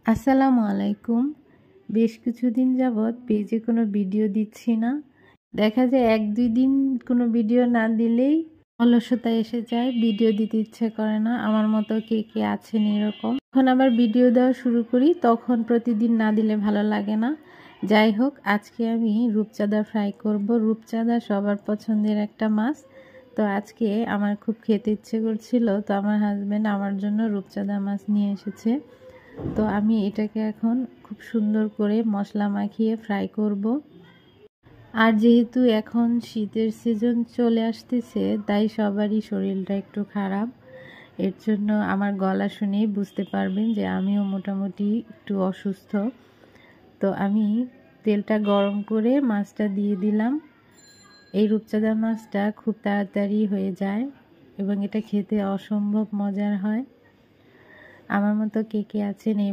আসসালামু আলাইকুম। বেশ কিছুদিন যাবৎ পেজে কোনো ভিডিও দিচ্ছি না। দেখা যায় ১-২ দিন কোনো ভিডিও না দিলেই অলসতা এসে যায়, ভিডিও দিতে ইচ্ছে করে না। আমার মতো কে আছেন এরকম? যখন আবার ভিডিও দেওয়া শুরু করি তখন প্রতিদিন না দিলে ভালো লাগে না। যাই হোক, আজকে আমি রূপচাঁদা ফ্রাই করব। রূপচাঁদা সবার পছন্দের একটা মাছ। তো আজকে আমার খুব খেতে ইচ্ছে করছিল, তো আমার হাজব্যান্ড আমার জন্য রূপচাঁদা মাছ নিয়ে এসেছে। তো আমি এটাকে এখন খুব সুন্দর করে মশলা মাখিয়ে ফ্রাই করব। আর যেহেতু এখন শীতের সিজন চলে আসতেছে, তাই সবারই শরীরটা একটু খারাপ। এর জন্য আমার গলা শুনেই বুঝতে পারবেন যে আমিও মোটামুটি একটু অসুস্থ। তো আমি তেলটা গরম করে মাছটা দিয়ে দিলাম। এই রূপচাঁদা মাছটা খুব তাড়াতাড়ি হয়ে যায় এবং এটা খেতে অসম্ভব মজার হয়। আমার মতো কে আছেন এই